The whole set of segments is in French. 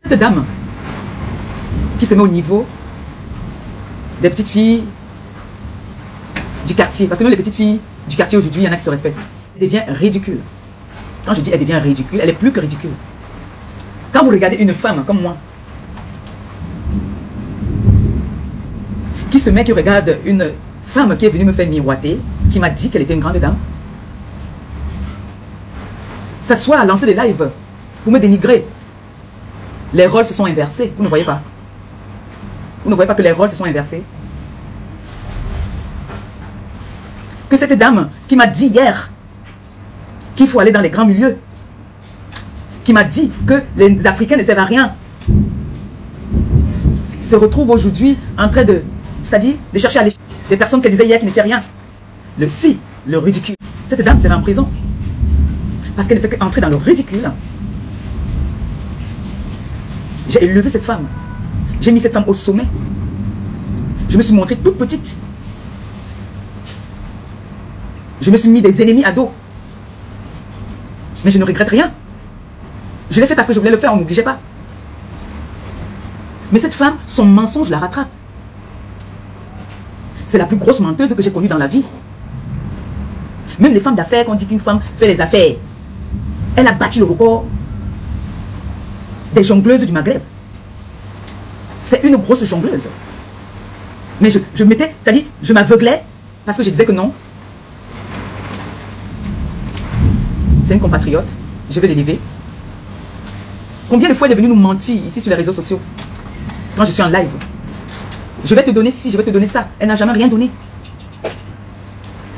Cette dame qui se met au niveau des petites filles du quartier, parce que nous les petites filles du quartier aujourd'hui, il y en a qui se respectent, elle devient ridicule. Quand je dis elle devient ridicule, elle est plus que ridicule. Quand vous regardez une femme comme moi, qui se met, qui regarde une femme qui est venue me faire miroiter, qui m'a dit qu'elle était une grande dame, s'assoit à lancer des lives pour me dénigrer. Les rôles se sont inversés, vous ne voyez pas? Vous ne voyez pas que les rôles se sont inversés? Que cette dame qui m'a dit hier qu'il faut aller dans les grands milieux, qui m'a dit que les Africains ne servent à rien, se retrouve aujourd'hui en train de, c'est-à-dire de chercher à aller des personnes qu'elle disait hier qui n'étaient rien. Le ridicule. Cette dame sera en prison parce qu'elle ne fait qu'entrer dans le ridicule. J'ai élevé cette femme. J'ai mis cette femme au sommet. Je me suis montrée toute petite. Je me suis mis des ennemis à dos. Mais je ne regrette rien. Je l'ai fait parce que je voulais le faire, on ne m'obligeait pas. Mais cette femme, son mensonge la rattrape. C'est la plus grosse menteuse que j'ai connue dans la vie. Même les femmes d'affaires, quand on dit qu'une femme fait les affaires, elle a battu le record des jongleuses du Maghreb. C'est une grosse jongleuse. Mais je m'étais, c'est-à-dire, je m'aveuglais parce que je disais que non. C'est une compatriote, je vais l'élever. Combien de fois elle est venue nous mentir ici sur les réseaux sociaux quand je suis en live? Je vais te donner ci, je vais te donner ça. Elle n'a jamais rien donné.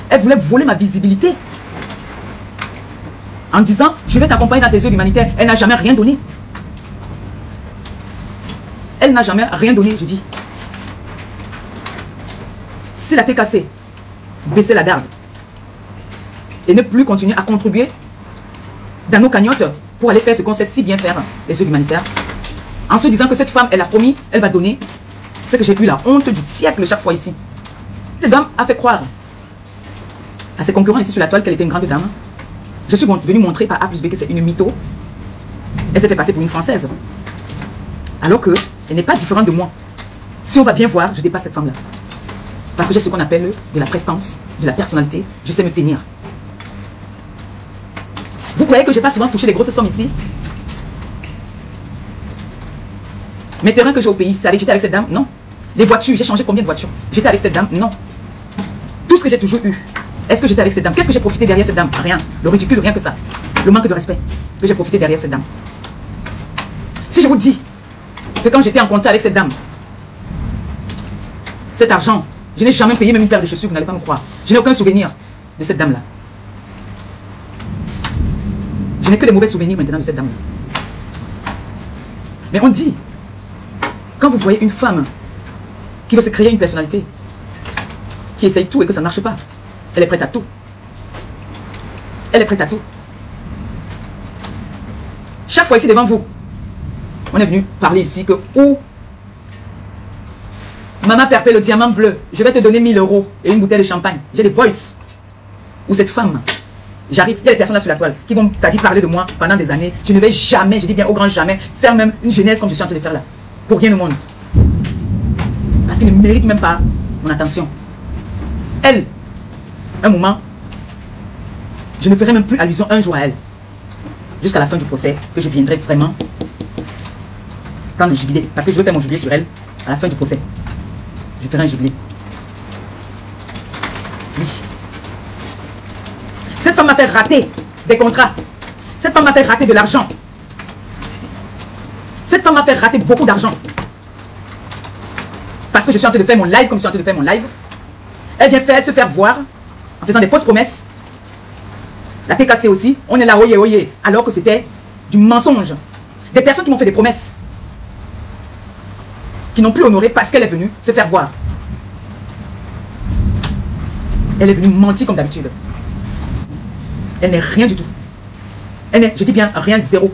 Elle voulait voler ma visibilité en disant je vais t'accompagner dans tes œuvres humanitaires. Elle n'a jamais rien donné. Elle n'a jamais rien donné, je dis. Si la TKC baissait la garde et ne plus continuer à contribuer dans nos cagnottes pour aller faire ce qu'on sait si bien faire, les œuvres humanitaires, en se disant que cette femme, elle a promis, elle va donner, c'est que j'ai eu la honte du siècle chaque fois ici. Cette dame a fait croire à ses concurrents ici sur la toile qu'elle était une grande dame. Je suis venu montrer par A plus B que c'est une mytho. Elle s'est fait passer pour une Française. Alors que elle n'est pas différente de moi. Si on va bien voir, je dépasse cette femme-là. Parce que j'ai ce qu'on appelle de la prestance, de la personnalité. Je sais me tenir. Vous croyez que je n'ai pas souvent touché des grosses sommes ici? Mes terrains que j'ai au pays, c'est avec, j'étais avec cette dame? Non. Les voitures, j'ai changé combien de voitures? J'étais avec cette dame? Non. Tout ce que j'ai toujours eu, est-ce que j'étais avec cette dame? Qu'est-ce que j'ai profité derrière cette dame? Rien. Le ridicule, rien que ça. Le manque de respect que j'ai profité derrière cette dame. Si je vous dis que quand j'étais en contact avec cette dame, cet argent, je n'ai jamais payé même une paire de chaussures, vous n'allez pas me croire. Je n'ai aucun souvenir de cette dame-là. Je n'ai que des mauvais souvenirs maintenant de cette dame-là. Mais on dit, quand vous voyez une femme qui veut se créer une personnalité, qui essaye tout et que ça ne marche pas, elle est prête à tout. Elle est prête à tout. Chaque fois ici devant vous, on est venu parler ici que où Maman Perpé, le diamant bleu, je vais te donner 1000 € et une bouteille de champagne. J'ai des voices où cette femme, j'arrive, il y a des personnes là sur la toile qui vont parler de moi pendant des années. Je ne vais jamais, je dis bien au grand jamais, faire même une genèse comme je suis en train de faire là. Pour rien au monde. Parce qu'ils ne méritent même pas mon attention. Elle, un moment, je ne ferai même plus allusion un jour à elle. Jusqu'à la fin du procès, que je viendrai vraiment prendre le jubilé. Parce que je veux faire mon jubilé sur elle à la fin du procès. Je ferai un jubilé. Oui. Cette femme m'a fait rater des contrats. Cette femme m'a fait rater de l'argent. Cette femme m'a fait rater beaucoup d'argent. Parce que je suis en train de faire mon live comme je suis en train de faire mon live. Elle vient se faire voir en faisant des fausses promesses. La TKC aussi. On est là, oyez, oyez. Alors que c'était du mensonge. Des personnes qui m'ont fait des promesses. Qui n'ont plus honoré parce qu'elle est venue se faire voir. Elle est venue mentir comme d'habitude. Elle n'est rien du tout. Elle n'est, je dis bien, rien, zéro.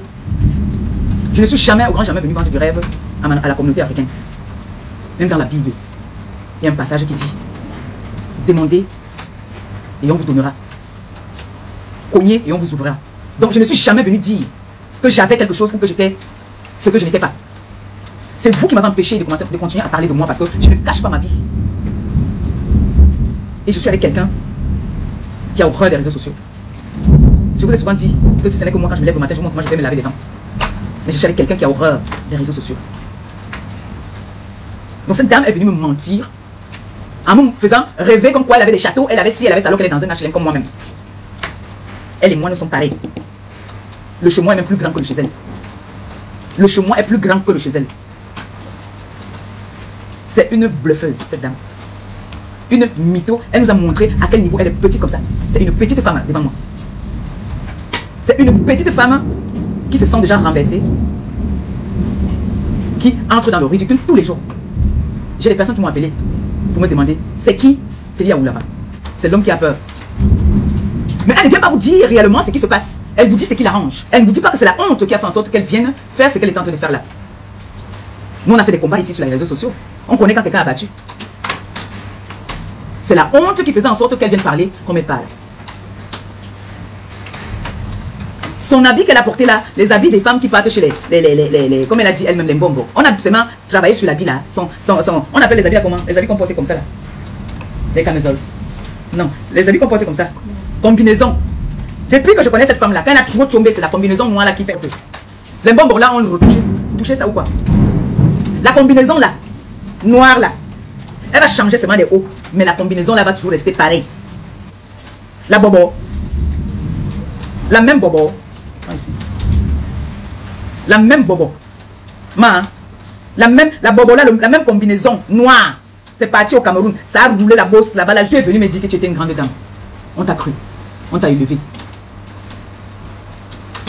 Je ne suis jamais, au grand jamais, venu vendre du rêve à la communauté africaine. Même dans la Bible, il y a un passage qui dit, demandez et on vous donnera. Cognez et on vous ouvrira. Donc je ne suis jamais venu dire que j'avais quelque chose ou que j'étais ce que je n'étais pas. C'est vous qui m'avez empêché de continuer à parler de moi parce que je ne cache pas ma vie. Et je suis avec quelqu'un qui a horreur des réseaux sociaux. Je vous ai souvent dit que si ce n'est que moi, quand je me lève le matin, je vous montre comment je vais me laver les dents. Mais je suis avec quelqu'un qui a horreur des réseaux sociaux. Donc cette dame est venue me mentir en me faisant rêver comme quoi elle avait des châteaux, elle avait ci, elle avait ça, alors qu'elle est dans un HLM comme moi-même. Elle et moi ne sont pareils. Le chez moi est même plus grand que le chez elle. Le chez moi est plus grand que le chez elle. C'est une bluffeuse, cette dame. Une mytho. Elle nous a montré à quel niveau elle est petite comme ça. C'est une petite femme devant moi. C'est une petite femme qui se sent déjà renversée, qui entre dans le ridicule tous les jours. J'ai des personnes qui m'ont appelé pour me demander c'est qui Félia Oulava. C'est l'homme qui a peur. Mais elle ne vient pas vous dire réellement ce qui se passe. Elle vous dit ce qui l'arrange. Elle ne vous dit pas que c'est la honte qui a fait en sorte qu'elle vienne faire ce qu'elle est en train de faire là. Nous, on a fait des combats ici sur les réseaux sociaux. On connaît quand quelqu'un a battu. C'est la honte qui faisait en sorte qu'elle vienne parler comme elle parle. Son habit qu'elle a porté là, les habits des femmes qui partent chez les comme elle a dit elle-même, les mbombo. On a seulement travaillé sur l'habit là. On appelle les habits là comment? Les habits qu'on portait comme ça là. Les camisoles. Non, les habits qu'on portait comme ça. Combinaison. Depuis que je connais cette femme là, quand elle a toujours tombé, c'est la combinaison noire là qui fait tout. Les mbombo là, on le retouche. Toucher ça ou quoi? La combinaison là, noire là, elle va changer seulement les hauts. Mais la combinaison là va toujours rester pareille. La bobo. La même bobo. Ici. La même bobo. La bobo là, la même combinaison noire. C'est parti au Cameroun. Ça a roulé la bosse là-bas. Là, je suis venu me dire que tu étais une grande dame. On t'a cru. On t'a élevé.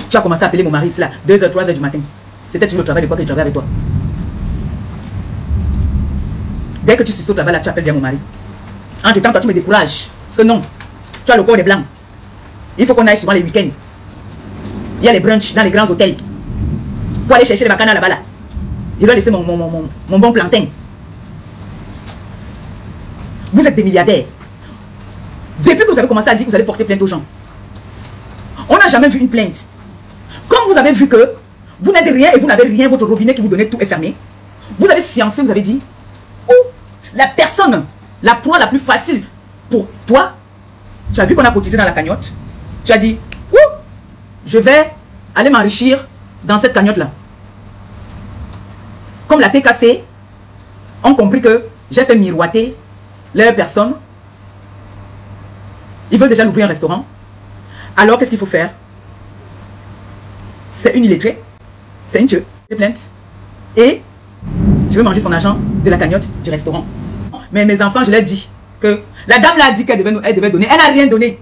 Tu as commencé à appeler mon mari ici là, 2h, 3h du matin. C'était toujours le travail de quoi que je travaillais avec toi. Dès que tu sautes là-bas, là, tu appelles bien mon mari. En temps, toi, tu me décourages. Que non. Tu as le corps des blancs. Il faut qu'on aille souvent les week-ends. Il y a les brunchs dans les grands hôtels. Pour aller chercher les bacanas là-bas là. Je dois laisser mon bon plantain. Vous êtes des milliardaires. Depuis que vous avez commencé à dire que vous allez porter plainte aux gens, on n'a jamais vu une plainte. Comme vous avez vu que vous n'êtes rien et vous n'avez rien, votre robinet qui vous donnait tout est fermé. Vous avez sciencé, vous avez dit, la personne, la proie la plus facile pour toi, tu as vu qu'on a cotisé dans la cagnotte. Tu as dit, je vais aller m'enrichir dans cette cagnotte-là. Comme la TKC ont compris que j'ai fait miroiter leur personne. Ils veulent déjà l'ouvrir un restaurant. Alors, qu'est-ce qu'il faut faire? C'est une illettrée. C'est une tueuse. Des plaintes. Et je veux manger son argent de la cagnotte du restaurant. Mais mes enfants, je leur dis que la dame là a dit qu'elle devait donner. Elle n'a rien donné.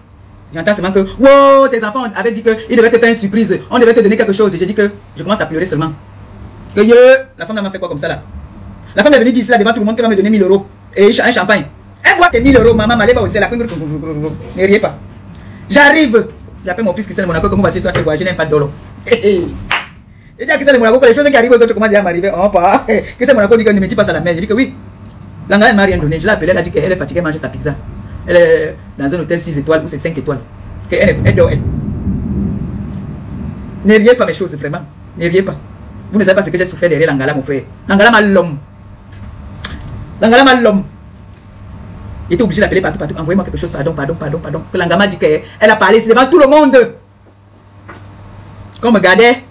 J'entends seulement que, wow, tes enfants avaient dit qu'ils devaient te faire une surprise. On devait te donner quelque chose. Et j'ai dit que je commence à pleurer seulement. Que la femme m'a fait quoi comme ça là? La femme est venue dire ici là devant tout le monde qu'elle va me donner 1000 € et un champagne. Elle boit tes 1000 €, maman, m'allez pas aussi là. Ne riez pas. J'arrive. J'appelle mon fils Christian de Monaco que nous voici sur je n'aime pas de dollars. Et dit à Christian de Monaco que les choses qui arrivent aux autres, comment dire m'arriver? Oh, pas. Christian de Monaco dit qu'elle ne me dit pas ça à la mère. Je dis que oui. L'Angala elle m'a rien donné. Je l'ai appelée, elle a dit qu'elle est fatiguée, manger sa pizza. Elle est dans un hôtel 6 étoiles ou c'est 5 étoiles. Elle dort, elle. Ne riez pas mes choses, vraiment. Ne riez pas. Vous ne savez pas ce que j'ai souffert derrière l'Angala, mon frère. L'Angala m'a l'homme. L'Angala m'a l'homme. Il était obligé d'appeler partout. Envoyez-moi quelque chose, pardon. Que l'Angala m'a dit qu'elle a parlé devant tout le monde. Qu'on me gardait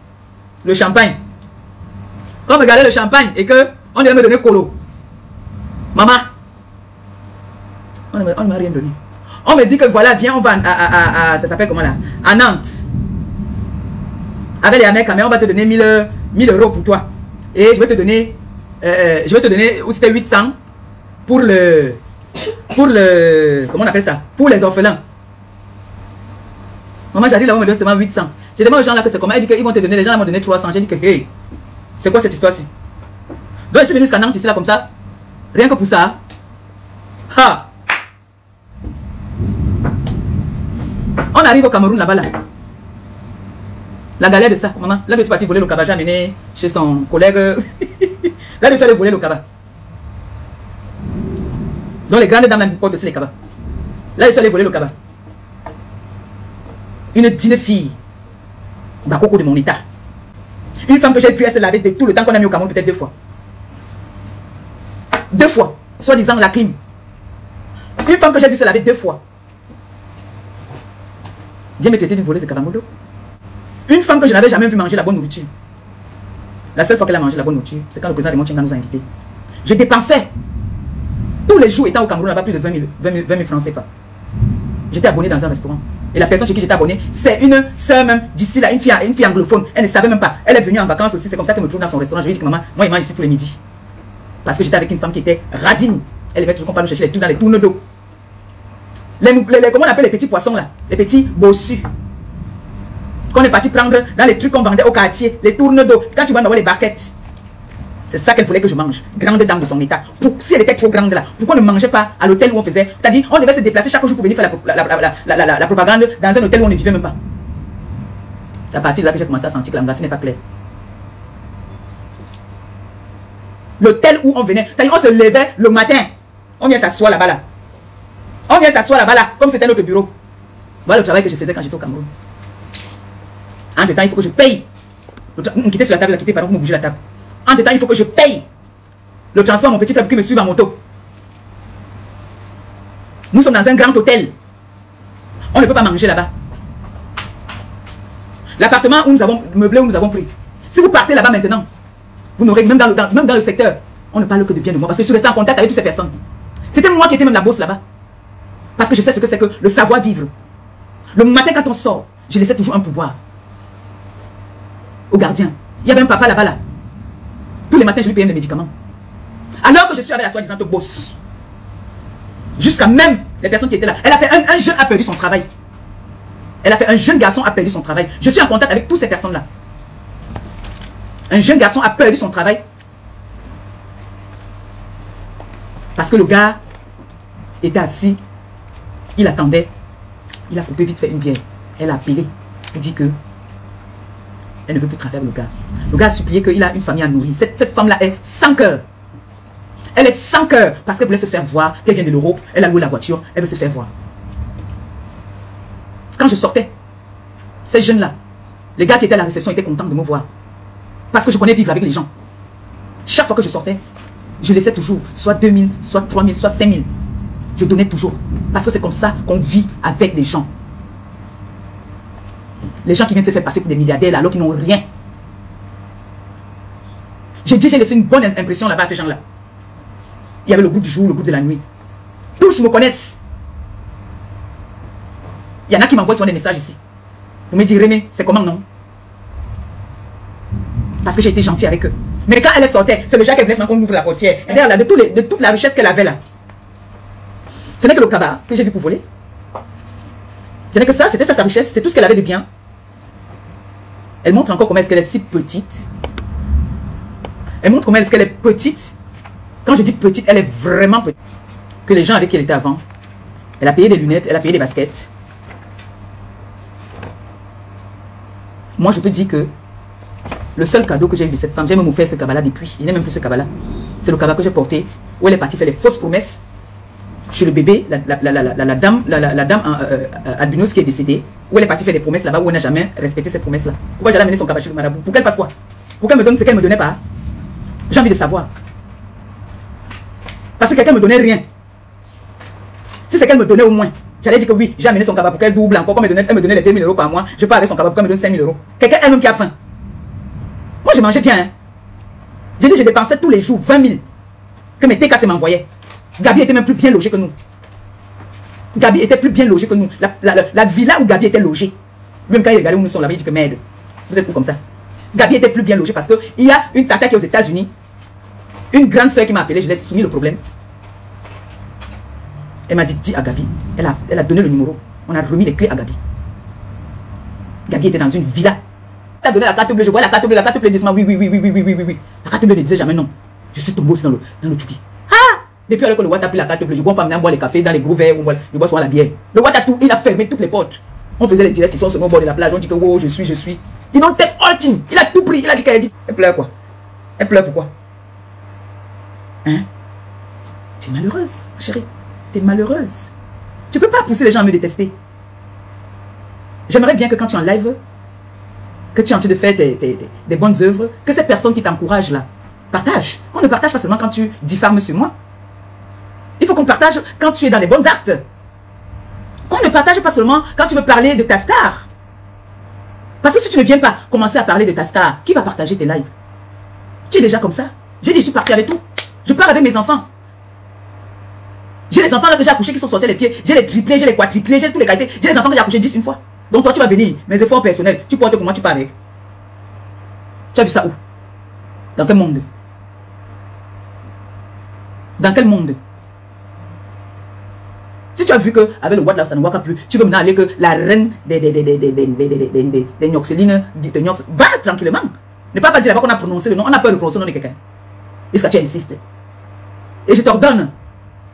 le champagne. Qu'on me gardait le champagne et que on devait me donner colo. Maman. On ne m'a rien donné. On me dit que voilà, viens, on va ça s'appelle comment là? À Nantes. Avec les Américains, on va te donner 1000 € pour toi. Et je vais te donner, où c'était 800 pour le, comment on appelle ça? Pour les orphelins. Maman, j'arrive là, on me donne seulement 800. J'ai demandé aux gens là que c'est comment. Elle dit qu'ils vont te donner, les gens là m'ont donné 300. J'ai dit que, hey, c'est quoi cette histoire-ci? Donc, je suis venu jusqu'à Nantes ici là comme ça. Rien que pour ça. Ha! On arrive au Cameroun là-bas là. La galère de ça, maman. Là, je suis parti voler le cabas. J'ai amené chez son collègue. Là, je suis allé voler le cabas. Donc, les grandes dames là portent aussi les cabas. Là, je suis allé voler le cabas. Une digne fille. Bakoko de mon état. Une femme que j'ai vue, elle se lavait de tout le temps qu'on a mis au Cameroun, peut-être 2 fois. 2 fois. Soi-disant la clim. Une femme que j'ai vue se laver 2 fois. Viens me traiter d'une voleuse de Kalamodo. Une femme que je n'avais jamais vue manger la bonne nourriture. La seule fois qu'elle a mangé la bonne nourriture, c'est quand le président de Montchenga nous a invités. Je dépensais tous les jours étant au Cameroun là-bas plus de 20 000 francs CFA. J'étais abonné dans un restaurant. Et la personne chez qui j'étais abonné, c'est une soeur même d'ici là, une fille anglophone. Elle ne savait même pas. Elle est venue en vacances aussi. C'est comme ça qu'elle me trouve dans son restaurant. Je lui ai dit que maman, moi il mange ici tous les midis. Parce que j'étais avec une femme qui était radine. Elle aimait toujours qu'on parle chercher les trucs dans les tournes d'eau. Comment on appelle les petits poissons là? Les petits bossus. Qu'on est parti prendre dans les trucs qu'on vendait au quartier. Les tournes d'eau. Quand tu vas dans les barquettes. C'est ça qu'elle voulait que je mange. Grande dame de son état. Si elle était trop grande là, pourquoi ne mangeait pas à l'hôtel où on faisait? C'est-à-dire, on devait se déplacer chaque jour pour venir faire la propagande dans un hôtel où on ne vivait même pas. C'est à partir de là que j'ai commencé à sentir que la grâce n'est pas claire. L'hôtel où on venait, c'est-à-dire, on se levait le matin. On vient s'asseoir là-bas là. On vient s'asseoir là-bas là, comme c'était notre bureau. Voilà le travail que je faisais quand j'étais au Cameroun. Entre temps, il faut que je paye. Quittez sur la table, quittez, pardon, vous me bougez la table. Entre temps, il faut que je paye le transport à mon petit frère qui me suit en moto. Nous sommes dans un grand hôtel. On ne peut pas manger là-bas. L'appartement où nous avons meublé, où nous avons pris. Si vous partez là-bas maintenant, vous n'aurez même dans le secteur, on ne parle que de bien de moi parce que je suis resté en contact avec toutes ces personnes. C'était moi qui étais même la bosse là-bas. Parce que je sais ce que c'est que le savoir-vivre. Le matin quand on sort, je laissais toujours un pouvoir au gardien. Il y avait un papa là-bas là. Tous les matins, je lui payais mes médicaments. Alors que je suis avec la soi-disant boss. Jusqu'à même les personnes qui étaient là. Elle a fait un jeune a perdu son travail. Elle a fait un jeune garçon a perdu son travail. Je suis en contact avec toutes ces personnes-là. Un jeune garçon a perdu son travail. Parce que le gars était assis. Il attendait. Il a coupé vite fait une bière. Elle a appelé. Elle dit que elle ne veut plus travailler avec le gars. Le gars a supplié qu'il a une famille à nourrir. Cette femme-là est sans cœur. Elle est sans cœur parce qu'elle voulait se faire voir. Qu'elle vient de l'Europe. Elle a loué la voiture. Elle veut se faire voir. Quand je sortais, ces jeunes-là, les gars qui étaient à la réception étaient contents de me voir. Parce que je connais vivre avec les gens. Chaque fois que je sortais, je laissais toujours soit 2000, soit 3000, soit 5000. Je donnais toujours. Parce que c'est comme ça qu'on vit avec les gens. Les gens qui viennent se faire passer pour des milliardaires là, alors qu'ils n'ont rien. J'ai dit, j'ai laissé une bonne impression là-bas à ces gens-là. Il y avait le goût du jour, le goût de la nuit. Tous me connaissent. Il y en a qui m'envoient sur des messages ici. Vous me direz, Rémi, c'est comment non? Parce que j'ai été gentil avec eux. Mais quand elle sortait, c'est le genre qu'elle venait qu'on ouvre la portière. Et derrière là, de toute la richesse qu'elle avait là. Ce n'est que le cabas que j'ai vu pour voler. Ce n'est que ça, c'était ça sa richesse, c'est tout ce qu'elle avait de bien. Elle montre encore comment est-ce qu'elle est si petite. Elle montre comment est-ce qu'elle est petite. Quand je dis petite, elle est vraiment petite. Que les gens avec qui elle était avant. Elle a payé des lunettes, elle a payé des baskets. Moi, je peux dire que le seul cadeau que j'ai eu de cette femme, j'ai même offert ce cabas-là depuis. Il n'est même plus ce cabas-là. C'est le cabas que j'ai porté, où elle est partie faire les fausses promesses. Chez le bébé, la dame albinos qui est décédée, où elle est partie faire des promesses là-bas, où elle n'a jamais respecté ces promesses-là. Pourquoi j'allais amener son cabas chez le marabout? Pour qu'elle fasse quoi? Pour qu'elle me donne ce qu'elle ne me donnait pas? J'ai envie de savoir. Parce que quelqu'un ne me donnait rien. Si c'est qu'elle me donnait au moins, j'allais dire que oui, j'ai amené son cabas pour qu'elle double encore. Comme elle me donnait les 2000 € par mois, je pars avec son cabas pour qu'elle me donne 5000 €. Quelqu'un elle-même qui a faim. Moi, je mangeais bien. Hein. J'ai dit, je dépensais tous les jours 20 000 que mes TKC m'envoyaient. Gabi était même plus bien logé que nous. Gabi était plus bien logé que nous. La villa où Gabi était logé. Même quand il regardait où nous sommes là-bas, il dit que merde. Vous êtes où comme ça? Gabi était plus bien logé parce qu'il y a une tata qui est aux États-Unis. Une grande soeur qui m'a appelé, je lui ai soumis le problème. Elle m'a dit, dis à Gabi. Elle a donné le numéro. On a remis les clés à Gabi. Gabi était dans une villa. Elle a donné la carte bleue. Je vois la carte bleue. La carte bleue disait oui. La carte bleue ne disait jamais non. Je suis tombé aussi dans le tchouki. Depuis alors que le Watt a pris la carte bleue, je ne vois pas maintenant boire les cafés dans les gros verres ou je bois souvent la bière. Le Watt a tout, il a fermé toutes les portes. On faisait les directs qui sont sur le bord de la plage, on dit que wow, je suis. Ils ont take all team. Il a tout pris, il a dit qu'elle dit. Elle pleure quoi? Elle pleure pourquoi? Hein? Tu es malheureuse, chérie. Tu es malheureuse. Tu ne peux pas pousser les gens à me détester. J'aimerais bien que quand tu es en live, que tu es en train de faire des bonnes œuvres, que cette personne qui t'encourage là, partage. On ne partage pas seulement quand tu diffames sur moi. Il faut qu'on partage quand tu es dans les bons actes. Qu'on ne partage pas seulement quand tu veux parler de ta star. Parce que si tu ne viens pas commencer à parler de ta star, qui va partager tes lives? Tu es déjà comme ça. J'ai dit, je suis parti avec tout. Je pars avec mes enfants. J'ai les enfants là que j'ai accouchés qui sont sortis les pieds. J'ai les triplés, j'ai les quadruplés, j'ai tous les qualités. J'ai les enfants que j'ai accouchés 10 une fois. Donc toi, tu vas venir. Mes efforts personnels, tu portes pour moi, tu pars avec. Tu as vu ça où? Dans quel monde? Dans quel monde? Si tu as vu qu'avec le WhatsApp, ça ne va pas plus, tu veux maintenant aller que la reine des Nyoxélines, de Nyox, va tranquillement. Ne pas dire là-bas qu'on a prononcé le nom, on a peur de prononcer le nom de quelqu'un. Est-ce que tu insistes? Et je t'ordonne.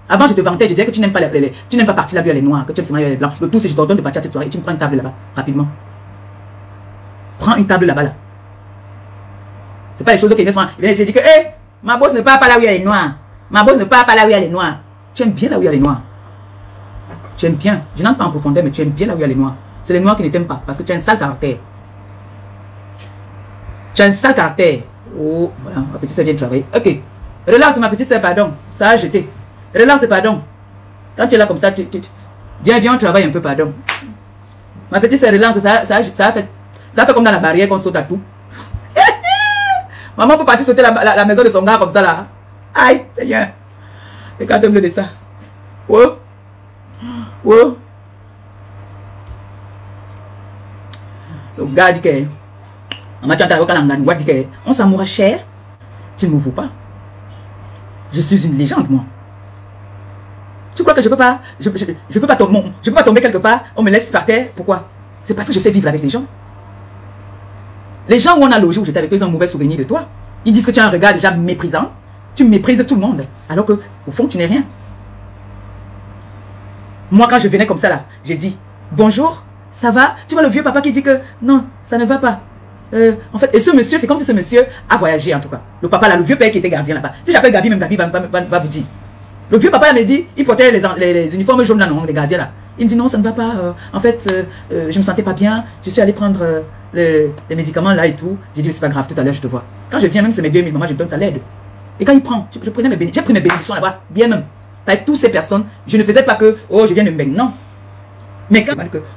Avant, je te vantais, je disais que tu n'aimes pas tu n'aimes pas partir là-bas les noirs, que tu aimes seulement les blancs. Le tout, c'est que je t'ordonne de partir à cette soirée et tu me prends une table là-bas, rapidement. Prends une table là-bas, là. C'est pas les choses qui viennent essayer de dire que, hé, ma bosse ne part pas là où il y a les noirs. Ma bosse ne part pas là où il y a les noirs. Tu aimes bien là où il y a les noirs. Tu aimes bien. Je n'entre pas en profondeur, mais tu aimes bien là où il y a les noirs. C'est les noirs qui ne t'aiment pas, parce que tu as un sale caractère. Tu as un sale caractère. Oh, voilà, ma petite sœur vient de travailler. Ok. Relance, ma petite sœur, pardon. Ça a jeté. Relance, pardon. Quand tu es là comme ça, viens, on travaille un peu, pardon. Ma petite sœur, relance, ça a fait comme dans la barrière qu'on saute à tout. Maman peut partir sauter la maison de son gars comme ça, là. Aïe, Seigneur. Regarde-le de ça. Oh. Oh. Le gars dit que on s'amoura cher. Tu ne me vaux pas. Je suis une légende, moi. Tu crois que je peux pas, je peux pas tomber quelque part, on me laisse par terre? Pourquoi? C'est parce que je sais vivre avec les gens. Les gens où on a logé, où j'étais avec eux, ils ont un mauvais souvenir de toi. Ils disent que tu as un regard déjà méprisant. Tu méprises tout le monde. Alors que, au fond, tu n'es rien. Moi, quand je venais comme ça, là, j'ai dit, bonjour, ça va? Tu vois le vieux papa qui dit que, non, ça ne va pas. En fait, et ce monsieur, c'est comme si ce monsieur a voyagé, en tout cas. Le papa, là, le vieux père qui était gardien là-bas. Si j'appelle Gabi, même Gabi va vous dire. Le vieux papa, là, me dit, il portait les uniformes jaunes, là, non, les gardiens, là. Il me dit, non, ça ne va pas. En fait, je me sentais pas bien. Je suis allé prendre les médicaments, là, et tout. J'ai dit, c'est pas grave, tout à l'heure, je te vois. Quand je viens, même, c'est mes 2000, maman, je me donne ça l'aide. Et quand il prend, j'ai pris mes bénédictions là-bas, bien même. Avec toutes ces personnes, je ne faisais pas que, oh, je viens de me baigner, non. Mais quand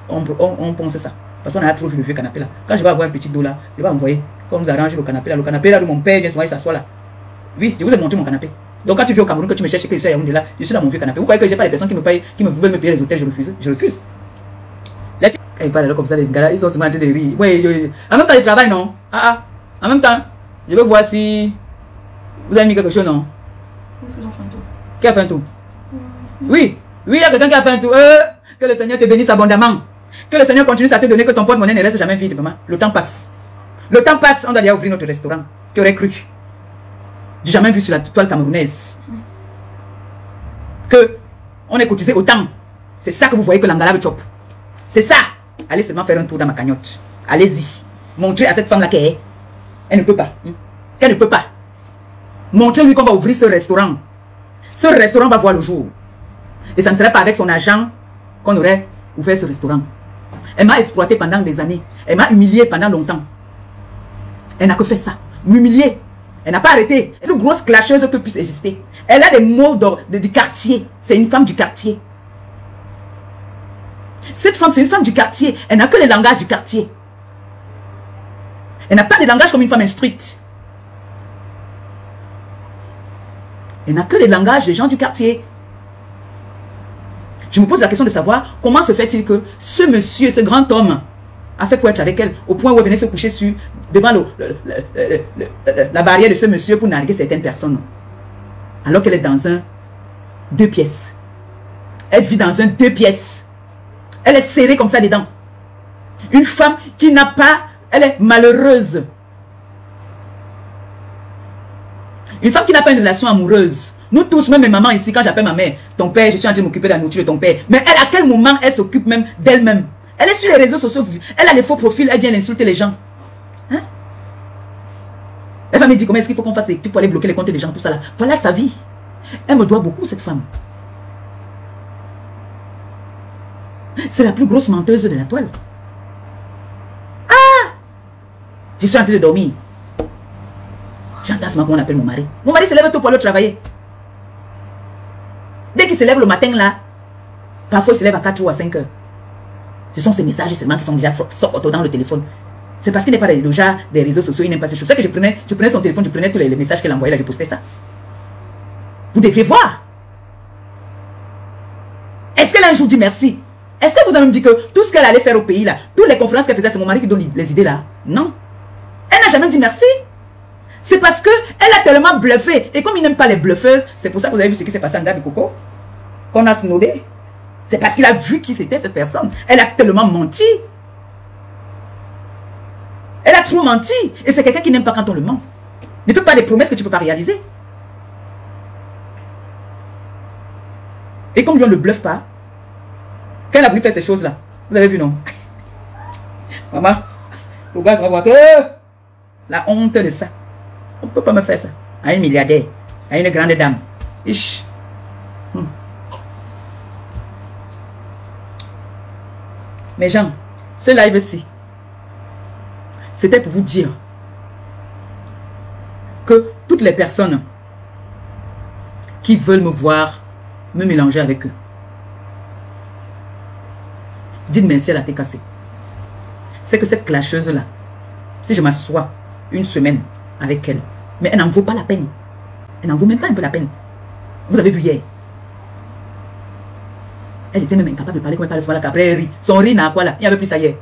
on pense ça, parce qu'on a trop vu le vieux canapé là. Quand je vais avoir un petit dos là, je vais envoyer, comme vous arrangez le canapé là où mon père vient souvent, il s'assoit là. Oui, je vous ai montré mon canapé. Donc quand tu viens au Cameroun, que tu me cherches, que je suis à Yaoundé là, je suis dans mon vieux canapé. Vous croyez que j'ai pas les personnes qui me payent, qui veulent me payer les hôtels, je refuse. Je refuse. Les filles, ils parlent là comme ça, les gars là, ils sont seulement en train de rire. Oui, en même temps, ils travaillent, non? En même temps, je veux voir si vous avez mis quelque chose, non? Est-ce que j'en fais un tour? Qui a fait un tour? Oui, il y a quelqu'un qui a fait un tour. Que le Seigneur te bénisse abondamment. Que le Seigneur continue à te donner, que ton porte-monnaie ne reste jamais vide, maman. Le temps passe. Le temps passe, on doit déjà ouvrir notre restaurant. Qui aurait cru? J'ai jamais vu sur la toile camerounaise que on est cotisé autant. C'est ça que vous voyez que l'Angala veut chop. C'est ça. Allez seulement faire un tour dans ma cagnotte. Allez-y. Montrez à cette femme-là qu'elle est. Elle ne peut pas. Elle ne peut pas. Montrez-lui qu'on va ouvrir ce restaurant. Ce restaurant va voir le jour. Et ça ne serait pas avec son argent qu'on aurait ouvert ce restaurant. Elle m'a exploité pendant des années. Elle m'a humilié pendant longtemps. Elle n'a que fait ça. M'humilier. Elle n'a pas arrêté. Elle est une grosse clasheuse que puisse exister. Elle a des mots du quartier. C'est une femme du quartier. Cette femme, c'est une femme du quartier. Elle n'a que le langage du quartier. Elle n'a pas de langage comme une femme instruite. Elle n'a que le langage des gens du quartier. Je me pose la question de savoir comment se fait-il que ce monsieur, ce grand homme, a fait pour être avec elle, au point où elle venait se coucher devant la barrière de ce monsieur pour narguer certaines personnes. Alors qu'elle est dans un 2 pièces. Elle vit dans un 2 pièces. Elle est serrée comme ça dedans. Une femme qui n'a pas, elle est malheureuse. Une femme qui n'a pas une relation amoureuse. Nous tous, même mes mamans ici, quand j'appelle ma mère, ton père, je suis en train de m'occuper de la nourriture de ton père. Mais elle, à quel moment elle s'occupe même d'elle-même? Elle est sur les réseaux sociaux, elle a les faux profils, elle vient insulter les gens. Hein? Elle va me dire comment est-ce qu'il faut qu'on fasse les trucs pour aller bloquer les comptes des gens, tout ça là. Voilà sa vie. Elle me doit beaucoup, cette femme. C'est la plus grosse menteuse de la toile. Ah! Je suis en train de dormir. J'entends comment on appelle mon mari. Mon mari se lève tôt pour aller travailler. Dès qu'il se lève le matin là, parfois il se lève à 4 ou à 5 heures. Ce sont ces messages seulement qui sont déjà sortis dans le téléphone. C'est parce qu'il n'est pas déjà des réseaux sociaux, il n'aime pas ces choses. C'est que je prenais son téléphone, je prenais tous les messages qu'elle envoyait là, je postais ça. Vous deviez voir. Est-ce qu'elle a un jour dit merci? Est-ce que vous avez dit que tout ce qu'elle allait faire au pays là, toutes les conférences qu'elle faisait, c'est mon mari qui donne les idées là? Non. Elle n'a jamais dit merci. C'est parce qu'elle a tellement bluffé. Et comme il n'aime pas les bluffeuses, c'est pour ça que vous avez vu ce qui s'est passé en Gabi Coco, qu'on a snobé. C'est parce qu'il a vu qui c'était cette personne. Elle a tellement menti. Elle a trop menti. Et c'est quelqu'un qui n'aime pas quand on le ment. Ne fais pas des promesses que tu ne peux pas réaliser. Et comme lui, on ne le bluffe pas, quand elle a voulu faire ces choses-là, vous avez vu, non? Maman, le gars va voir que la honte de ça. On ne peut pas me faire ça. À un milliardaire, à une grande dame. Ish. Mes gens, ce live-ci, c'était pour vous dire que toutes les personnes qui veulent me voir me mélanger avec eux, dites merci à la tête cassée. C'est que cette clasheuse-là, si je m'assois une semaine avec elle, mais elle n'en vaut pas la peine. Elle n'en vaut même pas un peu la peine. Vous avez vu hier. Elle était même incapable de parler comme elle parlait souvent là, qu'après elle rit. Son rire n'a quoi là. Il n'y avait plus ça hier.